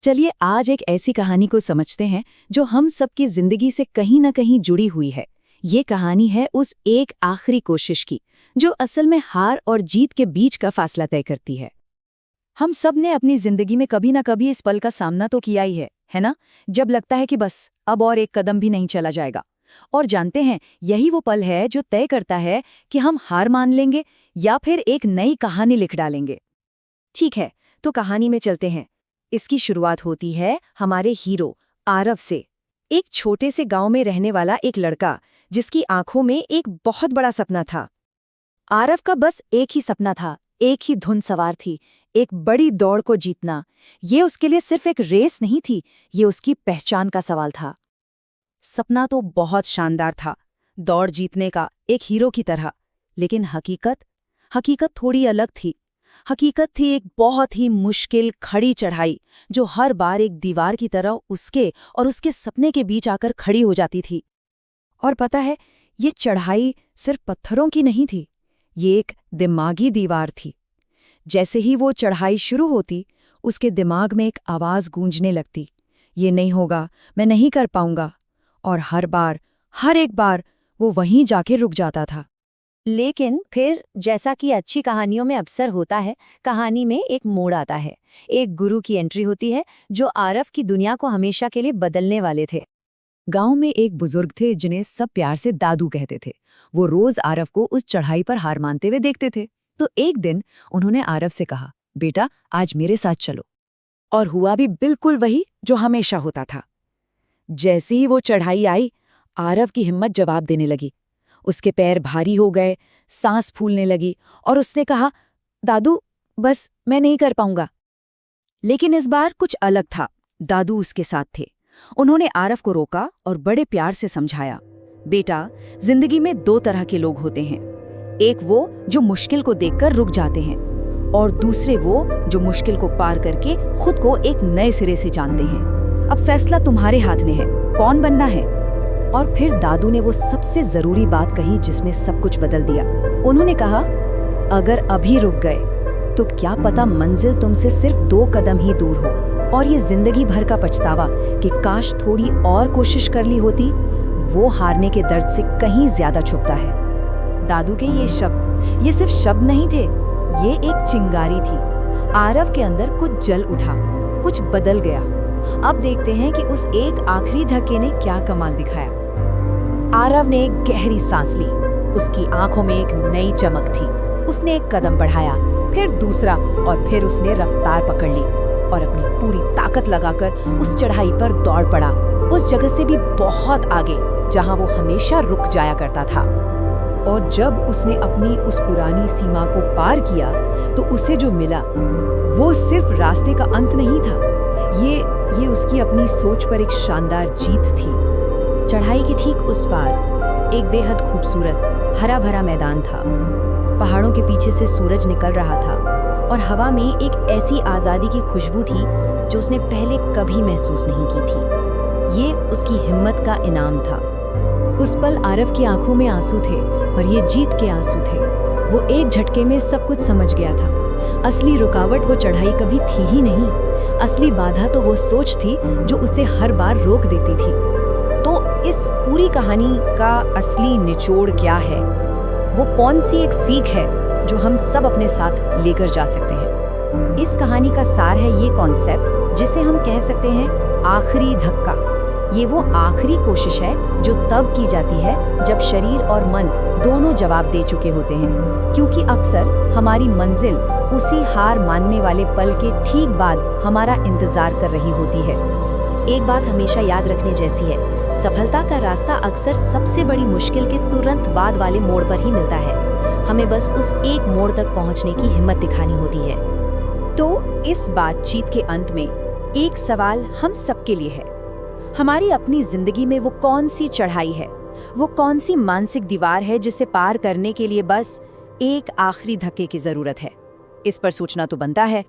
चलिए आज एक ऐसी कहानी को समझते हैं जो हम सबकी जिंदगी से कहीं ना कहीं जुड़ी हुई है। ये कहानी है उस एक आखिरी कोशिश की जो असल में हार और जीत के बीच का फासला तय करती है। हम सब ने अपनी जिंदगी में कभी ना कभी इस पल का सामना तो किया ही है ना? जब लगता है कि बस अब और एक कदम भी नहीं चला जाएगा। और जानते हैं यही वो पल है जो तय करता है कि हम हार मान लेंगे या फिर एक नई कहानी लिख डालेंगे। ठीक है, तो कहानी में चलते हैं। इसकी शुरुआत होती है हमारे हीरो आरव से, एक छोटे से गांव में रहने वाला एक लड़का जिसकी आंखों में एक बहुत बड़ा सपना था। आरव का बस एक ही सपना था, एक ही धुन सवार थी, एक बड़ी दौड़ को जीतना। ये उसके लिए सिर्फ एक रेस नहीं थी, ये उसकी पहचान का सवाल था। सपना तो बहुत शानदार था, दौड़ जीतने का, एक हीरो की तरह। लेकिन हकीकत थोड़ी अलग थी। हकीकत थी एक बहुत ही मुश्किल खड़ी चढ़ाई जो हर बार एक दीवार की तरह उसके और उसके सपने के बीच आकर खड़ी हो जाती थी। और पता है, ये चढ़ाई सिर्फ पत्थरों की नहीं थी, ये एक दिमागी दीवार थी। जैसे ही वो चढ़ाई शुरू होती, उसके दिमाग में एक आवाज़ गूंजने लगती, ये नहीं होगा, मैं नहीं कर पाऊंगा। और हर एक बार वो वहीं जाके रुक जाता था। लेकिन फिर जैसा कि अच्छी कहानियों में अक्सर होता है, कहानी में एक मोड़ आता है। एक गुरु की एंट्री होती है जो आरव की दुनिया को हमेशा के लिए बदलने वाले थे। गांव में एक बुजुर्ग थे जिन्हें सब प्यार से दादू कहते थे। वो रोज आरव को उस चढ़ाई पर हार मानते हुए देखते थे। तो एक दिन उन्होंने आरव से कहा, बेटा आज मेरे साथ चलो। और हुआ भी बिल्कुल वही जो हमेशा होता था। जैसे ही वो चढ़ाई आई, आरव की हिम्मत जवाब देने लगी। उसके पैर भारी हो गए, सांस फूलने लगी और उसने कहा, दादू बस मैं नहीं कर पाऊंगा। लेकिन इस बार कुछ अलग था। दादू उसके साथ थे। उन्होंने आरव को रोका और बड़े प्यार से समझाया, बेटा जिंदगी में दो तरह के लोग होते हैं, एक वो जो मुश्किल को देखकर रुक जाते हैं और दूसरे वो जो मुश्किल को पार करके खुद को एक नए सिरे से जानते हैं। अब फैसला तुम्हारे हाथ में है, कौन बनना है। और फिर दादू ने वो सबसे जरूरी बात कही जिसने सब कुछ बदल दिया। उन्होंने कहा, अगर अभी रुक गए तो क्या पता मंजिल तुमसे सिर्फ 2 कदम ही दूर हो। और ये जिंदगी भर का पछतावा कि काश थोड़ी और कोशिश कर ली होती, वो हारने के दर्द से कहीं ज्यादा छुपता है। दादू के ये शब्द, ये सिर्फ शब्द नहीं थे, ये एक चिंगारी थी। आरव के अंदर कुछ जल उठा, कुछ बदल गया। अब देखते हैं कि उस एक आखिरी धक्के ने क्या कमाल दिखाया। आरव ने एक गहरी सांस ली, उसकी आंखों में एक नई चमक थी। उसने एक कदम बढ़ाया, फिर दूसरा, और फिर उसने रफ्तार पकड़ ली और अपनी पूरी ताकत लगाकर उस चढ़ाई पर दौड़ पड़ा, उस जगह से भी बहुत आगे जहां वो हमेशा रुक जाया करता था। और जब उसने अपनी उस पुरानी सीमा को पार किया तो उसे जो मिला वो सिर्फ रास्ते का अंत नहीं था, ये उसकी अपनी सोच पर एक शानदार जीत थी। चढ़ाई के ठीक उस पार एक बेहद खूबसूरत हरा भरा मैदान था। पहाड़ों के पीछे से सूरज निकल रहा था और हवा में एक ऐसी आज़ादी की खुशबू थी जो उसने पहले कभी महसूस नहीं की थी। ये उसकी हिम्मत का इनाम था। उस पल आरव की आंखों में आंसू थे, पर ये जीत के आंसू थे। वो एक झटके में सब कुछ समझ गया था। असली रुकावट वो चढ़ाई कभी थी ही नहीं, असली बाधा तो वो सोच थी जो उसे हर बार रोक देती थी। तो इस पूरी कहानी का असली निचोड़ क्या है? वो कौन सी एक सीख है जो हम सब अपने साथ लेकर जा सकते हैं? इस कहानी का सार है ये कॉन्सेप्ट जिसे हम कह सकते हैं आखिरी धक्का। ये वो आखिरी कोशिश है जो तब की जाती है जब शरीर और मन दोनों जवाब दे चुके होते हैं, क्योंकि अक्सर हमारी मंजिल उसी हार मानने वाले पल के ठीक बाद हमारा इंतजार कर रही होती है। एक बात हमेशा याद रखने जैसी है, सफलता का रास्ता अक्सर सबसे बड़ी मुश्किल के तुरंत बाद वाले मोड़ पर ही मिलता है। हमें बस उस एक मोड़ तक पहुंचने की हिम्मत दिखानी होती है। तो इस बातचीत के अंत में एक सवाल हम सबके लिए है, हमारी अपनी जिंदगी में वो कौन सी चढ़ाई है, वो कौन सी मानसिक दीवार है जिसे पार करने के लिए बस एक आखिरी धक्के की जरूरत है? इस पर सोचना तो बनता है।